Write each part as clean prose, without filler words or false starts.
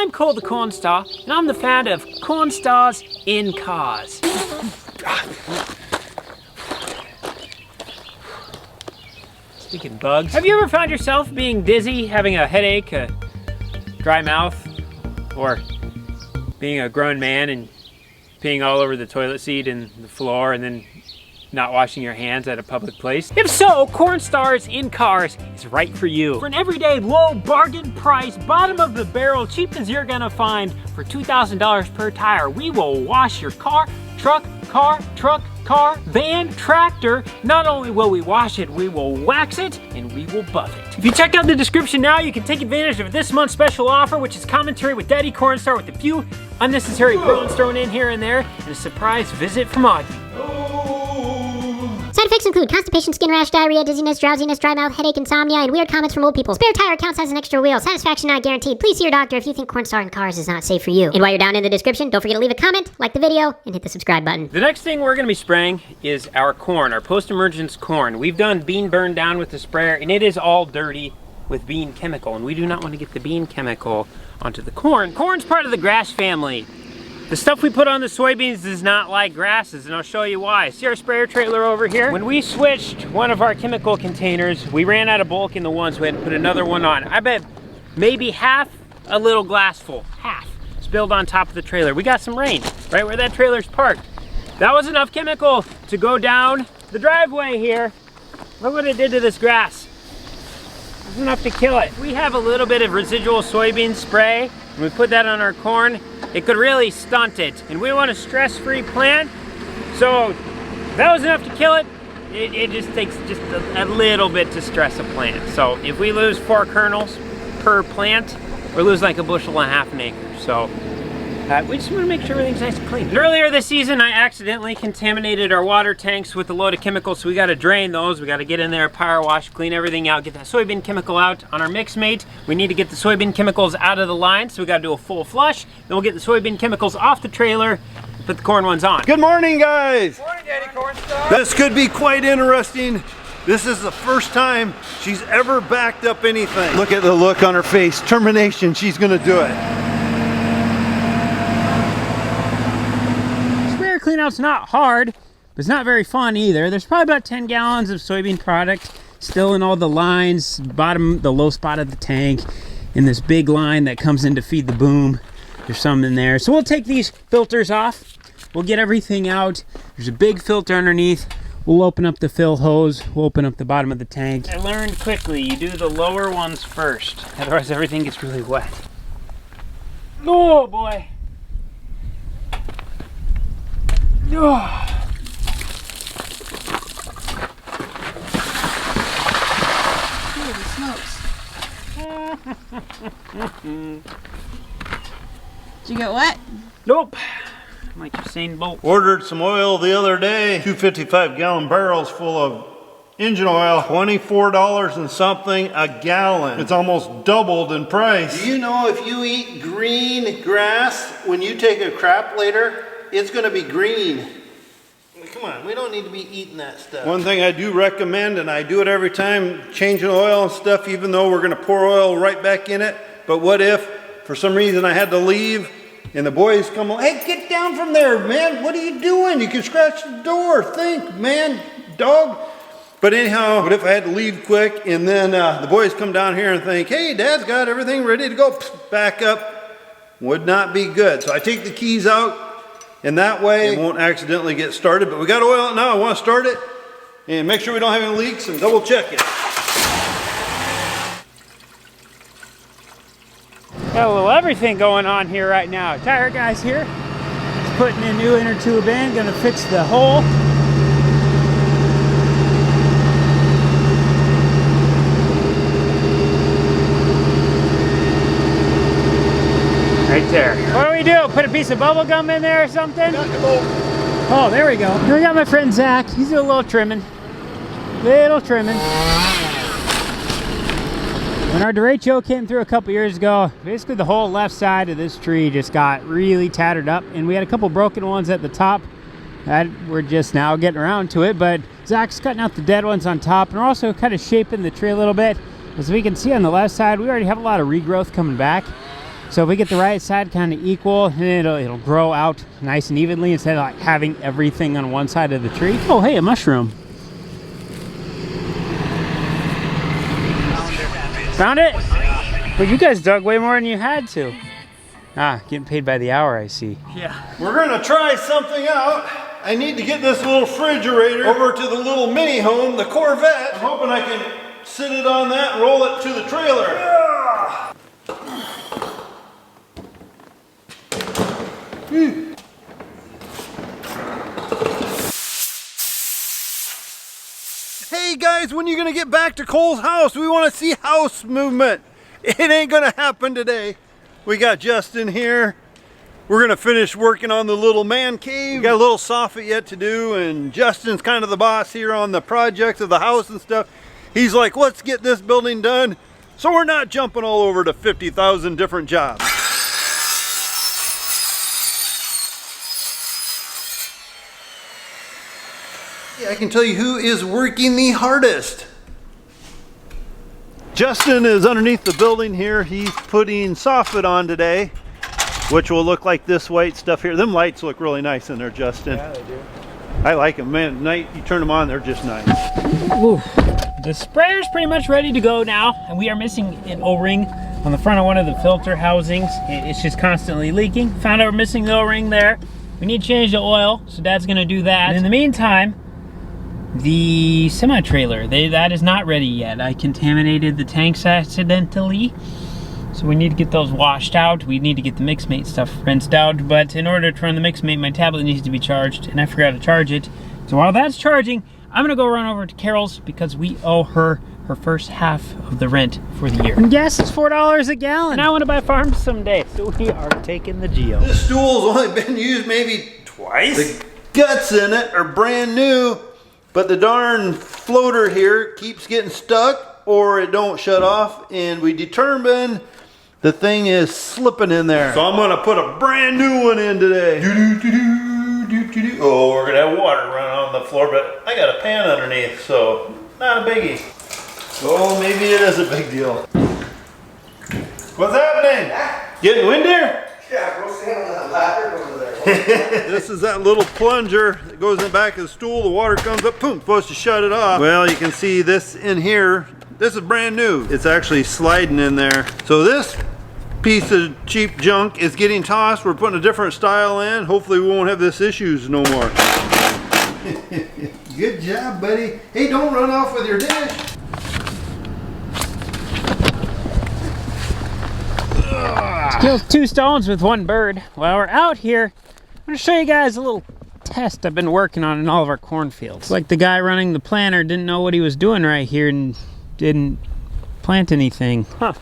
I'm Cole the Corn Star, and I'm the founder of Corn Stars in Cars. Speaking of bugs, have you ever found yourself being dizzy, having a headache, a dry mouth, or being a grown man and peeing all over the toilet seat and the floor and then not washing your hands at a public place? If so, Corn Stars in Cars is right for you. For an everyday low bargain price, bottom of the barrel, cheap as you're gonna find, for $2,000 per tire, we will wash your car, truck, van, tractor. Not only will we wash it, we will wax it and we will buff it. If you check out the description now, you can take advantage of this month's special offer, which is commentary with Daddy Cornstar with a few unnecessary groans thrown in here and there, and a surprise visit from Augie. Side effects include constipation, skin rash, diarrhea, dizziness, drowsiness, dry mouth, headache, insomnia, and weird comments from old people. Spare tire counts as an extra wheel. Satisfaction not guaranteed. Please see your doctor if you think Corn Star in Cars is not safe for you. And while you're down in the description, don't forget to leave a comment, like the video, and hit the subscribe button. The next thing we're gonna be spraying is our corn, our post-emergence corn. We've done bean burn down with the sprayer, and it is all dirty with bean chemical, and we do not want to get the bean chemical onto the corn. Corn's part of the grass family. The stuff we put on the soybeans is not like grasses, and I'll show you why. See our sprayer trailer over here? When we switched one of our chemical containers, we ran out of bulk in the one, so we had to put another one on. I bet maybe half a little glass full, half, spilled on top of the trailer. We got some rain right where that trailer's parked. That was enough chemical to go down the driveway here. Look what it did to this grass. It was enough to kill it. We have a little bit of residual soybean spray, and we put that on our corn. It could really stunt it, and we want a stress-free plant, so that was enough to kill it. It just takes just a little bit to stress a plant. So if we lose 4 kernels per plant, we're losing like a bushel and a half an acre. So we just want to make sure everything's nice and clean. And earlier this season, I accidentally contaminated our water tanks with a load of chemicals, so we got to drain those. We got to get in there, power wash, clean everything out, get that soybean chemical out. On our mix mate, we need to get the soybean chemicals out of the line, so we got to do a full flush. Then we'll get the soybean chemicals off the trailer, put the corn ones on. Good morning, guys. Good morning, Daddy Cornstar. This could be quite interesting. This is the first time she's ever backed up anything. Look at the look on her face. Determination, she's gonna do it. Cleanout's not hard, but it's not very fun either. There's probably about 10 gallons of soybean product still in all the lines, bottom, the low spot of the tank, in this big line that comes in to feed the boom. There's some in there. So we'll take these filters off. We'll get everything out. There's a big filter underneath. We'll open up the fill hose. We'll open up the bottom of the tank. I learned quickly, you do the lower ones first. Otherwise everything gets really wet. Oh boy. Oh. Did you get wet? Nope. Like Usain Bolt. Ordered some oil the other day. 255-gallon barrels full of engine oil. $24 and something a gallon. It's almost doubled in price. Do you know if you eat green grass, when you take a crap later, it's gonna be green. Come on, we don't need to be eating that stuff. One thing I do recommend, and I do it every time, changing oil and stuff, even though we're gonna pour oil right back in it. But what if, for some reason, I had to leave, and the boys come along, hey, get down from there, man. What are you doing? You can scratch the door. Think, man, dog. But anyhow, what if I had to leave quick, and then the boys come down here and think, hey, Dad's got everything ready to go. Psst, back up. Would not be good. So I take the keys out, and that way it won't accidentally get started. But we got oil now. I want to start it and make sure we don't have any leaks and double check it. Got a little everything going on here right now. Tire guy's here. He's putting a new inner tube in, gonna fix the hole. Right there. What do we do? Put a piece of bubble gum in there or something? Oh, there we go. Here we got my friend Zach. He's doing a little trimming. Little trimming. When our derecho came through a couple years ago, basically the whole left side of this tree just got really tattered up, and we had a couple broken ones at the top that we're just now getting around to it, but Zach's cutting out the dead ones on top, and we're also kind of shaping the tree a little bit. As we can see on the left side, we already have a lot of regrowth coming back. So if we get the right side kind of equal, it'll grow out nice and evenly instead of like having everything on one side of the tree. Oh, hey, a mushroom. Found it? But you guys dug way more than you had to. Ah, getting paid by the hour, I see. Yeah. We're gonna try something out. I need to get this little refrigerator over to the little mini home, the Corvette. I'm hoping I can sit it on that and roll it to the trailer. Hey guys, when are you gonna get back to Cole's house? We wanna see house movement. It ain't gonna happen today. We got Justin here. We're gonna finish working on the little man cave. We got a little soffit yet to do, and Justin's kind of the boss here on the projects of the house and stuff. He's like, let's get this building done, so we're not jumping all over to 50,000 different jobs. Yeah, I can tell you who is working the hardest. Justin is underneath the building here. He's putting soffit on today, which will look like this white stuff here. Them lights look really nice in there, Justin. Yeah, they do. I like them, man. At night, you turn them on, they're just nice. Ooh. The sprayer's pretty much ready to go now, and we are missing an O-ring on the front of one of the filter housings. It's just constantly leaking. Found out we're missing the O-ring there. We need to change the oil, so Dad's gonna do that. And in the meantime, the semi-trailer, that is not ready yet. I contaminated the tanks accidentally, so we need to get those washed out. We need to get the Mixmate stuff rinsed out, but in order to run the Mixmate, my tablet needs to be charged, and I forgot to charge it. So while that's charging, I'm gonna go run over to Carol's because we owe her first half of the rent for the year. And gas is $4 a gallon. And I wanna buy farms someday, so we are taking the Geo. This stool's only been used maybe twice. The guts in it are brand new, but the darn floater here keeps getting stuck or it don't shut off, and we determined the thing is slipping in there. So I'm gonna put a brand new one in today. Oh, we're gonna have water running on the floor, but I got a pan underneath, so not a biggie. Oh, maybe it is a big deal. What's happening? Getting wind here? Yeah, go stand on that ladder over there. This is that little plunger that goes in the back of the stool. The water comes up, boom, supposed to shut it off. Well, you can see this in here. This is brand new. It's actually sliding in there. So this piece of cheap junk is getting tossed. We're putting a different style in. Hopefully we won't have this issues no more. Good job, buddy. Hey, don't run off with your dish. Kill 2 stones with 1 bird. While we're out here, I'm gonna show you guys a little test I've been working on in all of our cornfields. It's like the guy running the planter didn't know what he was doing right here and didn't plant anything. Huh.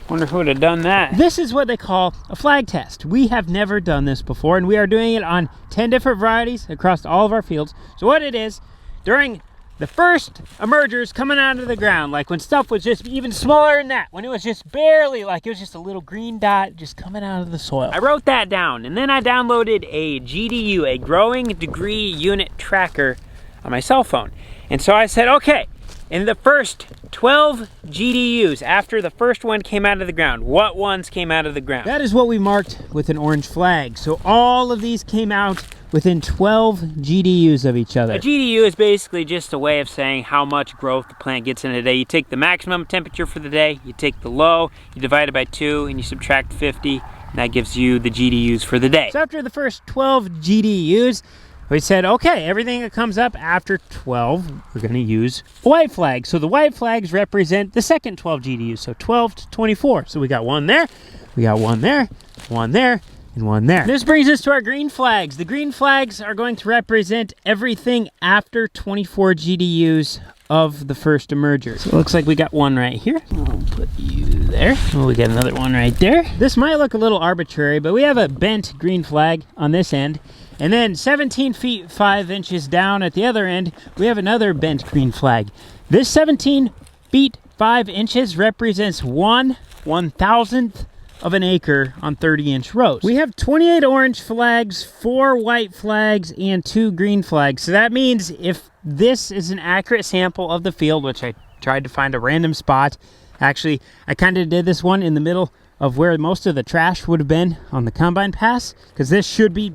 Wonder who would have done that. This is what they call a flag test. We have never done this before, and we are doing it on 10 different varieties across all of our fields. So what it is, during the first emergers coming out of the ground, like when stuff was just even smaller than that, when it was just barely, like it was just a little green dot just coming out of the soil. I wrote that down, and then I downloaded a GDU, a growing degree unit tracker, on my cell phone. And so I said, okay, in the first 12 GDUs, after the first one came out of the ground, what ones came out of the ground? That is what we marked with an orange flag. So all of these came out within 12 GDUs of each other. A GDU is basically just a way of saying how much growth the plant gets in a day. You take the maximum temperature for the day, you take the low, you divide it by 2, and you subtract 50, and that gives you the GDUs for the day. So after the first 12 GDUs, we said, okay, everything that comes up after 12, we're gonna use a white flag. So the white flags represent the second 12 GDUs, so 12 to 24. So we got 1 there, we got 1 there, 1 there, and 1 there. This brings us to our green flags. The green flags are going to represent everything after 24 GDUs of the first emerger. So it looks like we got 1 right here. I'll put you there. Oh, we got another 1 right there. This might look a little arbitrary, but we have a bent green flag on this end. And then 17 feet 5 inches down at the other end, we have another bent green flag. This 17 feet 5 inches represents 1/1000th of an acre on 30-inch rows. We have 28 orange flags, 4 white flags, and 2 green flags. So that means if this is an accurate sample of the field, which I tried to find a random spot. Actually, I kind of did this one in the middle of where most of the trash would have been on the combine pass, because this should be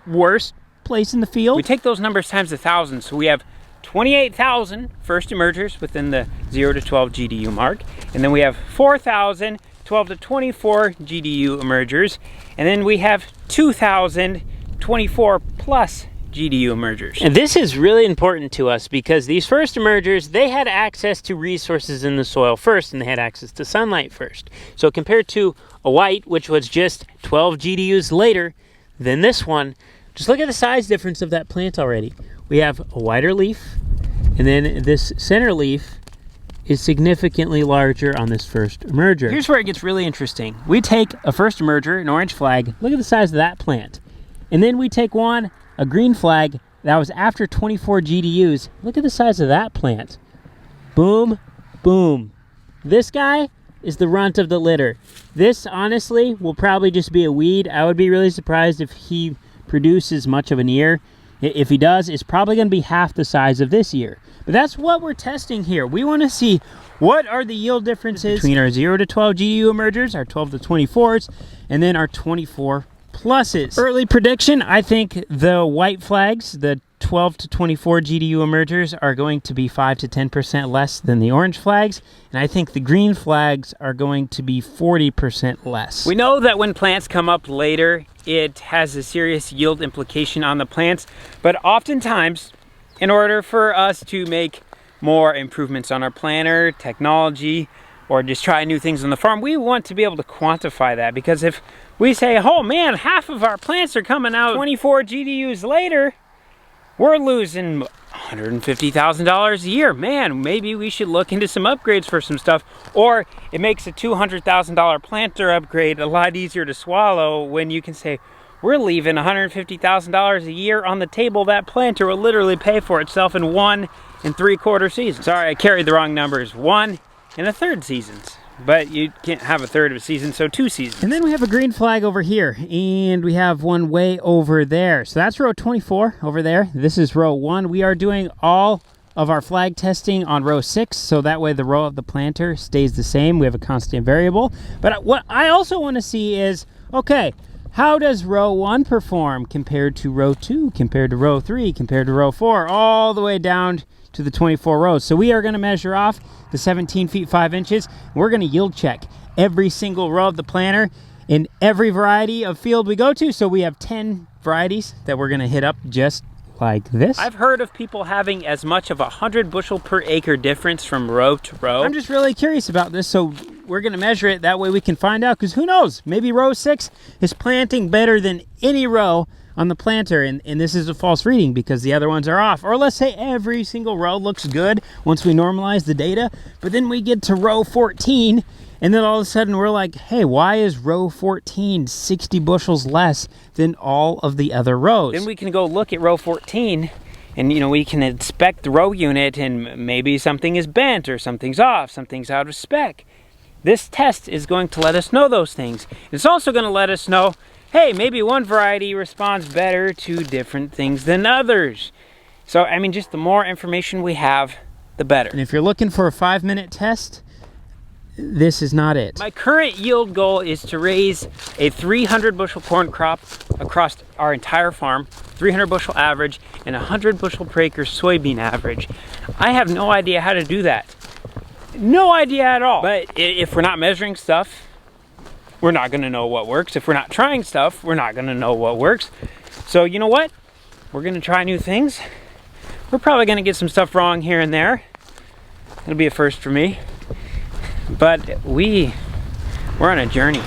worst place in the field. We take those numbers times 1,000, so we have 28,000 first emergers within the 0 to 12 GDU mark, and then we have 4,000 12 to 24 GDU emergers, and then we have 2,000 24 plus GDU emergers. And this is really important to us because these first emergers, they had access to resources in the soil first, and they had access to sunlight first. So compared to a white, which was just 12 GDUs later than this one, just look at the size difference of that plant already. We have a wider leaf, and then this center leaf is significantly larger on this first emerger. Here's where it gets really interesting. We take a first emerger, an orange flag, look at the size of that plant. And then we take one, a green flag, that was after 24 GDUs. Look at the size of that plant. Boom, boom. This guy is the runt of the litter. This, honestly, will probably just be a weed. I would be really surprised if he produces much of an ear. If he does, it's probably going to be half the size of this ear. But that's what we're testing here. We want to see what are the yield differences between our 0 to 12 GDU emergers, our 12 to 24s, and then our 24 pluses. Early prediction, I think the white flags, the 12 to 24 GDU emergers, are going to be 5 to 10% less than the orange flags, and I think the green flags are going to be 40% less. We know that when plants come up later, it has a serious yield implication on the plants, but oftentimes, in order for us to make more improvements on our planter, technology, or just try new things on the farm, we want to be able to quantify that, because if we say, oh man, half of our plants are coming out 24 GDUs later, we're losing $150,000 a year. Man, maybe we should look into some upgrades for some stuff. Or it makes a $200,000 planter upgrade a lot easier to swallow when you can say, we're leaving $150,000 a year on the table. That planter will literally pay for itself in 1 3/4 seasons. Sorry, I carried the wrong numbers. 1 1/3 seasons. But you can't have 1/3 of a season, so 2 seasons. And then we have a green flag over here, and we have one way over there. So that's row 24 over there. This is row 1. We are doing all of our flag testing on row 6, so that way the row of the planter stays the same. We have a constant variable. But what I also want to see is, okay, how does row 1 perform compared to row 2, compared to row 3, compared to row 4, all the way down to the 24 rows. So we are going to measure off the 17 feet 5 inches. We're going to yield check every single row of the planter in every variety of field we go to. So we have 10 varieties that we're going to hit up just like this. I've heard of people having as much of 100 bushel per acre difference from row to row. I'm just really curious about this, so we're going to measure it. That way we can find out, because who knows, maybe row 6 is planting better than any row on the planter, and this is a false reading because the other ones are off. Or let's say every single row looks good once we normalize the data, but then we get to row 14, and then all of a sudden we're like, hey, why is row 14 60 bushels less than all of the other rows? Then we can go look at row 14, and we can inspect the row unit, and maybe something is bent, or something's off, something's out of spec. This test is going to let us know those things. It's also going to let us know, hey, maybe one variety responds better to different things than others. So, I mean, just the more information we have, the better. And if you're looking for a 5-minute test, this is not it. My current yield goal is to raise a 300 bushel corn crop across our entire farm, 300 bushel average, and 100 bushel per acre soybean average. I have no idea how to do that. No idea at all. But if we're not measuring stuff, we're not going to know what works. If we're not trying stuff, we're not going to know what works. So you know what? We're going to try new things. We're probably going to get some stuff wrong here and there. It'll be a first for me. But we're on a journey.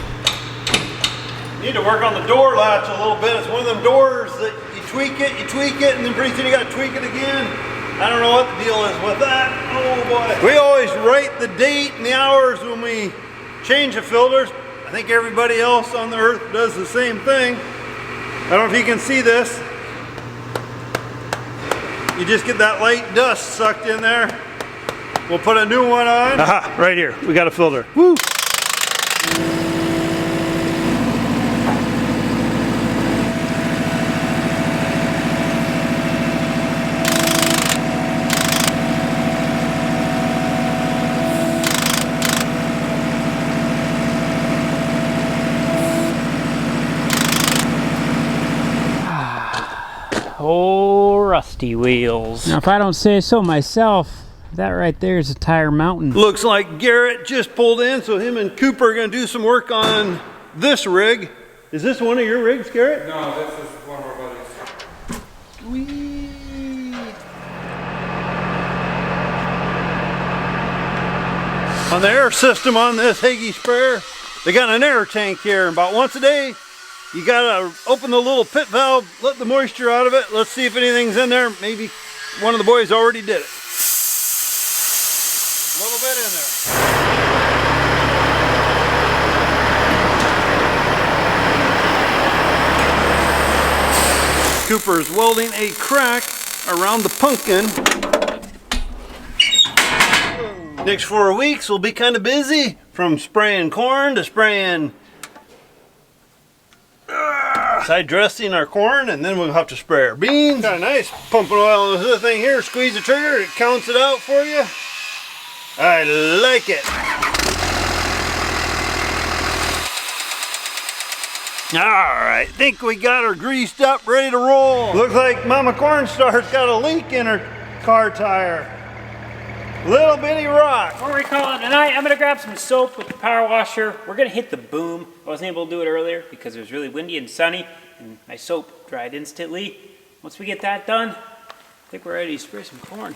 You need to work on the door latch a little bit. It's one of them doors that you tweak it, and then pretty soon you got to tweak it again. I don't know what the deal is with that. Oh boy. We always write the date and the hours when we change the filters. I think everybody else on the earth does the same thing. I don't know if you can see this. You just get that light dust sucked in there. We'll put a new one on. Aha, right here. We got a filter. Woo! old rusty wheels. Now if I don't say so myself, that right there is a tire mountain. Looks like Garrett just pulled in, so him and Cooper are gonna do some work on this rig. Is this one of your rigs, Garrett? No, this is one of our buddies. Sweet. On the air system on this Hagee sprayer, they got an air tank here. About once a day, you gotta open the little pit valve, let the moisture out of it. Let's see if anything's in there. Maybe one of the boys already did it. A little bit in there. Cooper is welding a crack around the pumpkin. Next 4 weeks will be kind of busy, from spraying corn to spraying side dressing our corn, and then we'll have to spray our beans. Got a nice pumping oil in this other thing here. Squeeze the trigger, it counts it out for you. I like it. Alright, think we got her greased up, ready to roll. Looks like Mama Cornstar's got a leak in her car tire. Little bitty rock. Before we call it tonight, I'm gonna grab some soap with the power washer. We're gonna hit the boom. I wasn't able to do it earlier because it was really windy and sunny, and my soap dried instantly. Once we get that done, I think we're ready to spray some corn.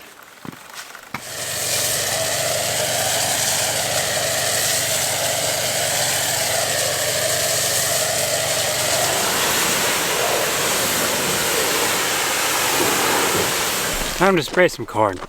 Time to spray some corn.